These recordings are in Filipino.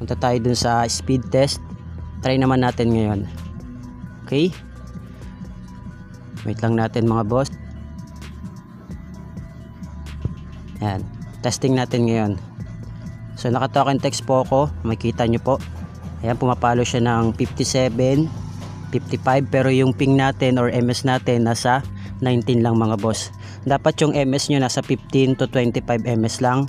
Punta tayo dun sa speed test. Try naman natin ngayon. Okay? Wait lang natin mga boss. Yan. Testing natin ngayon. So naka token text po ako. Makikita nyo po. Ayan, pumapalo siya ng 57, 55. Pero yung ping natin or MS natin nasa 19 lang mga boss. Dapat yung MS nyo nasa 15 to 25 MS lang.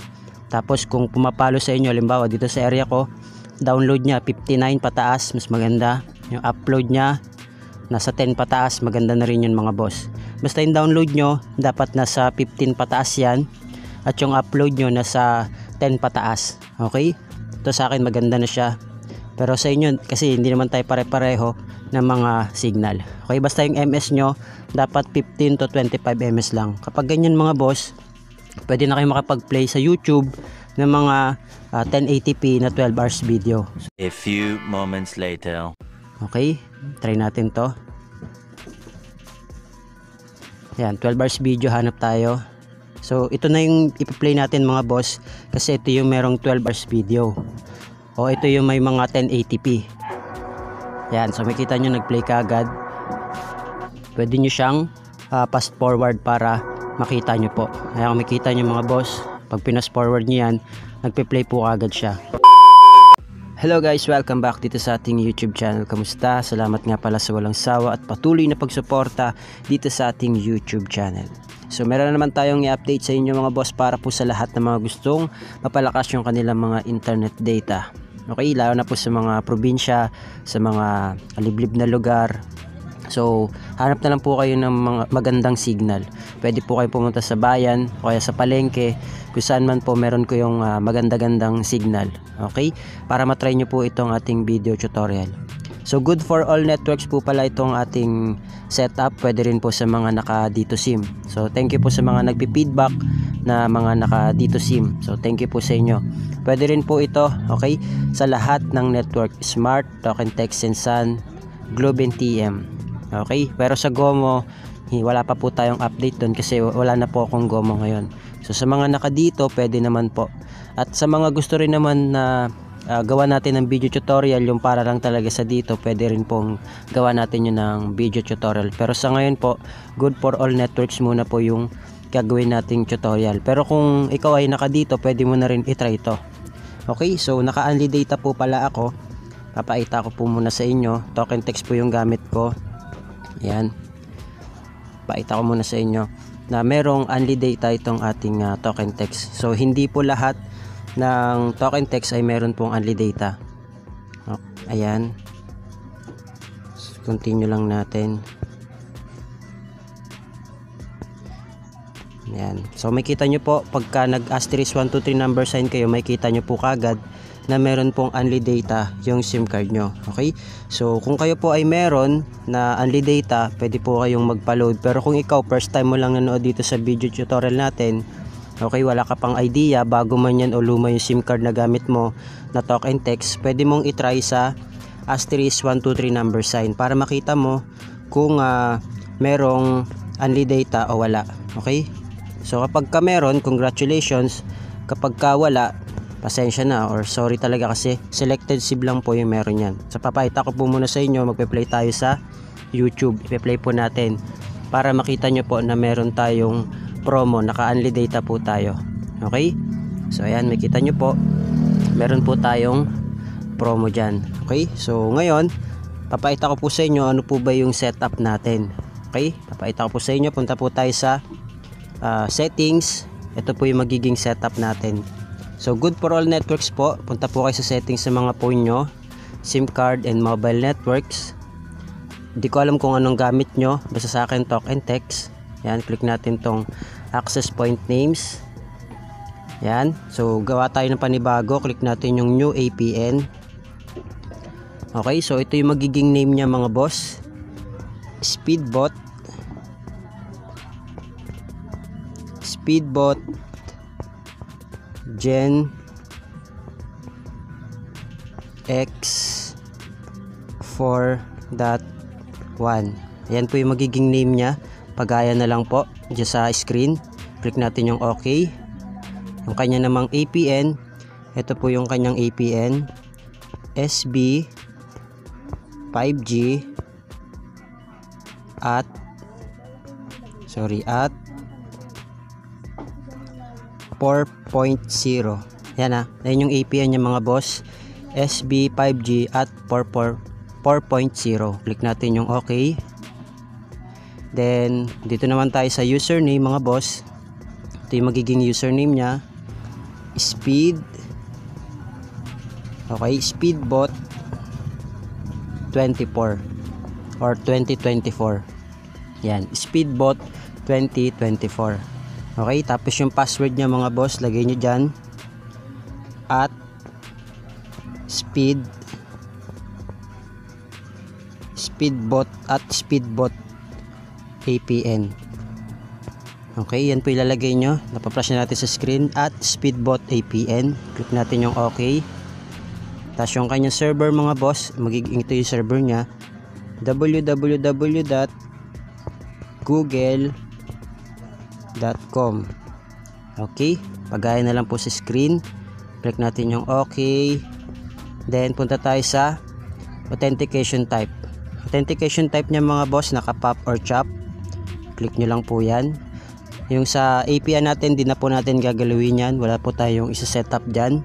Tapos kung pumapalo sa inyo, halimbawa dito sa area ko, download nya 59 pataas, mas maganda. Yung upload nya nasa 10 pataas, maganda na rin yun mga boss. Basta yung download nyo dapat nasa 15 pataas yan. At yung upload nyo nasa 10 pataas. Okay? Ito sa akin maganda na siya. Pero sa inyo kasi hindi naman tayo pare-pareho ng mga signal. Okay? Basta yung MS nyo dapat 15 to 25 MS lang. Kapag ganyan mga boss, pwede na kayo makapag-play sa YouTube ng mga 1080p na 12 hours video. A few moments later. Okay? Try natin to. Yan, 12 hours video hanap tayo. So ito na yung ipi-play natin mga boss kasi ito yung merong 12 hours video. O ito yung may mga 1080p. Yan, so makita nyo nag-play ka agad. Pwede nyo siyang fast forward para makita nyo po. Ayan, kung makita nyo mga boss, pag pinas forward nyo yan, nagpe-play po agad siya. Hello guys, welcome back dito sa ating YouTube channel. Kamusta? Salamat nga pala sa walang sawa at patuloy na pagsuporta dito sa ating YouTube channel. So meron na naman tayong i-update sa inyo mga boss para po sa lahat ng mga gustong mapalakas yung kanilang mga internet data. Okay, lalo na po sa mga probinsya, sa mga liblib na lugar. So hanap na lang po kayo ng mga magandang signal. Pwede po kayo pumunta sa bayan o kaya sa palengke, kung saan man po meron ko yung maganda-gandang signal. Okay, para matry nyo po itong ating video tutorial. So good for all networks po pala itong ating setup. Pwede rin po sa mga naka dito SIM. So thank you po sa mga nagpi-feedback na mga naka dito SIM. So thank you po sa inyo. Pwede rin po ito, okay, sa lahat ng network, Smart, Token Text, Sensan, Globe and TM. Okay, pero sa GOMO wala pa po tayong update doon kasi wala na po akong GOMO ngayon. So sa mga naka dito pwede naman po. At sa mga gusto rin naman na gawa natin ng video tutorial yung para lang talaga sa dito, pwede rin pong gawa natin yun ng video tutorial. Pero sa ngayon po, good for all networks muna po yung gagawin nating tutorial. Pero kung ikaw ay naka dito, pwede mo na rin itry ito. Okay, so naka only data po pala ako. Papaita ko po muna sa inyo. Token text po yung gamit ko. Yan, paita ko muna sa inyo na merong only data itong ating token text. So hindi po lahat ng token text ay meron pong only data. Ayan, continue lang natin. Ayan, so makita nyo po pagka nag asterisk 123 number sign kayo, makita nyo po kagad na meron pong only data yung SIM card nyo. Okay, so kung kayo po ay meron na only data, pwede po kayong magpa-load. Pero kung ikaw first time mo lang nanood dito sa video tutorial natin, okay, wala ka pang idea, bago man yan o luma yung SIM card na gamit mo na token text, pwede mong itry sa asterisk 123 number sign para makita mo kung merong only data o wala. Okay, so kapag ka meron, congratulations. Kapag ka wala, pasensya na or sorry talaga kasi selected SIM lang po yung meron yan. So papakita ko po muna sa inyo, magpe-play tayo sa YouTube. Ipe-play po natin para makita nyo po na meron tayong promo, naka-only data po tayo. Okay, so ayan, makita nyo po meron po tayong promo dyan. Okay, so ngayon papakita ko po sa inyo ano po ba yung setup natin. Okay, papakita ko po sa inyo, punta po tayo sa settings. Ito po yung magiging setup natin. So good for all networks po, punta po kayo sa settings sa mga phone nyo, SIM card and mobile networks. Hindi ko alam kung anong gamit nyo, basta sa akin token text. Yan, click natin tong access point names. Yan, so gawa tayo ng panibago, click natin yung new APN. Okay, so ito yung magiging name niya mga boss, Speedbot Gen X 4.1. Ayan po yung magiging name niya. Pagaya na lang po dyan sa screen. Click natin yung OK. Yung kanya namang APN, ito po yung kanyang APN. SB 5G at 4.0. Yan na. Yan yung APN niya mga boss. SB 5G at 4.0. Click natin yung OK. Then, dito naman tayo sa username mga boss. Ito yung magiging username niya. Speed. Okay, Speedbot 24 or 2024. Yan, Speedbot 2024. Okay, tapos yung password niya mga boss, lagay nyo dyan. At Speedbot APN. Okay, yan po ilalagay nyo. Napapflash na natin sa screen at Speedbot APN. Click natin yung OK. Tapos yung kanyang server mga boss, magiging ito yung server niya. www.google.com. Okay, pagaya na lang po sa screen. Click natin yung OK. Then punta tayo sa authentication type. Authentication type niya mga boss, naka pop or chop. Click nyo lang po yan. Yung sa APN natin, di na po natin gagalawin yan. Wala po tayong isa-setup dyan.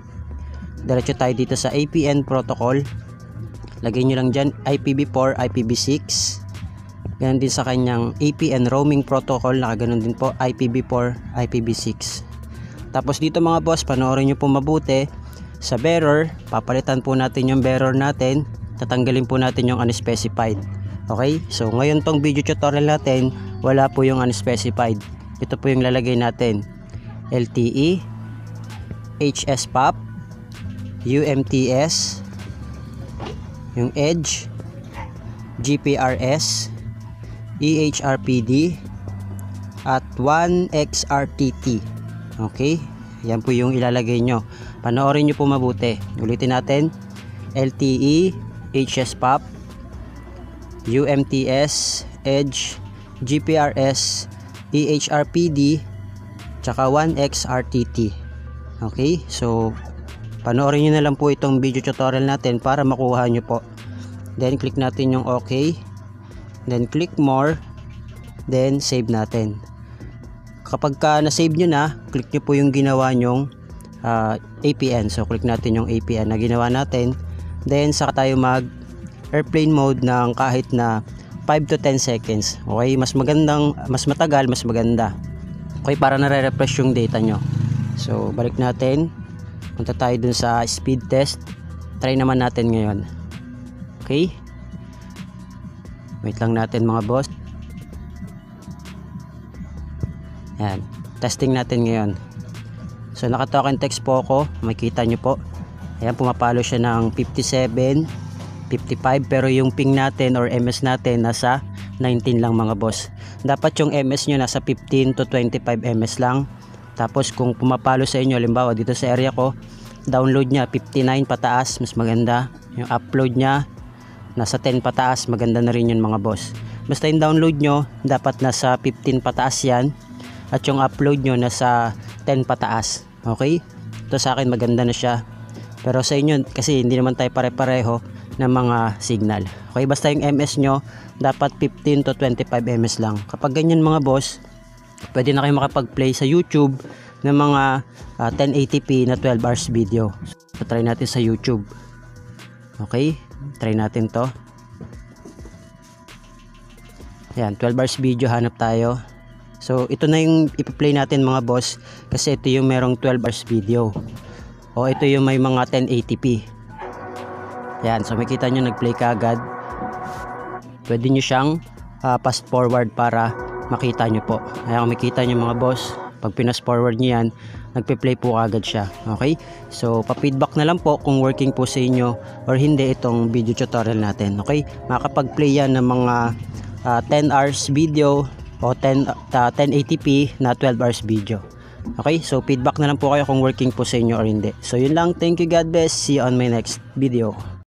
Diretso tayo dito sa APN protocol. Lagay nyo lang dyan IPv4, IPv6. Ganun din sa kanyang APN roaming protocol. Nakaganon din po IPv4, IPv6. Tapos dito mga boss, panoorin nyo po mabuti. Sa bearer, papalitan po natin yung bearer natin. Tatanggalin po natin yung unspecified. Okay? So ngayon tong video tutorial natin, wala po yung unspecified. Ito po yung lalagay natin. LTE, HSPOP, UMTS, yung Edge, GPRS, EHRPD, at 1XRTT. Okay? Yan po yung ilalagay nyo. Panoorin nyo po mabuti. Ulitin natin. LTE, HSPOP, UMTS, Edge, GPRS, EHRPD, tsaka 1XRTT. Okay? So, panoorin nyo na lang po itong video tutorial natin para makuha nyo po. Then click natin yung OK. Then click more. Then save natin. Kapag na-save nyo na, click nyo po yung ginawa nyong APN. So click natin yung APN na ginawa natin. Then saka tayo mag airplane mode ng kahit na 5 to 10 seconds. Okay, mas matagal, mas maganda. Okay, para nare-refresh yung data nyo. So balik natin. Punta tayo dun sa speed test. Try naman natin ngayon. Okay? Wait lang natin mga boss. Yan. Testing natin ngayon. So naka-talk and text po ako. Makikita nyo po. Ayan, pumapalo siya ng 57, 55. Pero yung ping natin or MS natin nasa 19 lang mga boss. Dapat yung MS nyo nasa 15 to 25 MS lang. Tapos kung pumapalo sa inyo, halimbawa dito sa area ko, download niya 59 pataas, mas maganda. Yung upload niya nasa 10 pataas, maganda na rin yun mga boss. Basta yung download nyo, dapat nasa 15 pataas yan. At yung upload nyo nasa 10 pataas. Okay? Ito sa akin maganda na siya. Pero sa inyo, kasi hindi naman tayo pare-pareho ng mga signal. Okay? Basta yung MS nyo, dapat 15 to 25 MS lang. Kapag ganyan mga boss, pwede na kayo makapag-play sa YouTube ng mga 1080p na 12 hours video. So, try natin sa YouTube. Okay? Try natin to. Yan, 12 hours video, hanap tayo. So, ito na yung ipi-play natin mga boss. Kasi ito yung merong 12 hours video. O, ito yung may mga 1080p. Yan, so makita nyo nag-play ka agad. Pwede nyo siyang fast forward para makita nyo po. Kaya kung makita nyo mga boss, pag pinas forward nyo yan, nagpe-play po agad siya. Okay? So, pa-feedback na lang po kung working po sa inyo or hindi itong video tutorial natin. Okay? Makakapag-play yan ng mga 10 hours video o 1080p na 12 hours video. Okay? So, feedback na lang po kayo kung working po sa inyo or hindi. So, yun lang. Thank you. God bless. See you on my next video.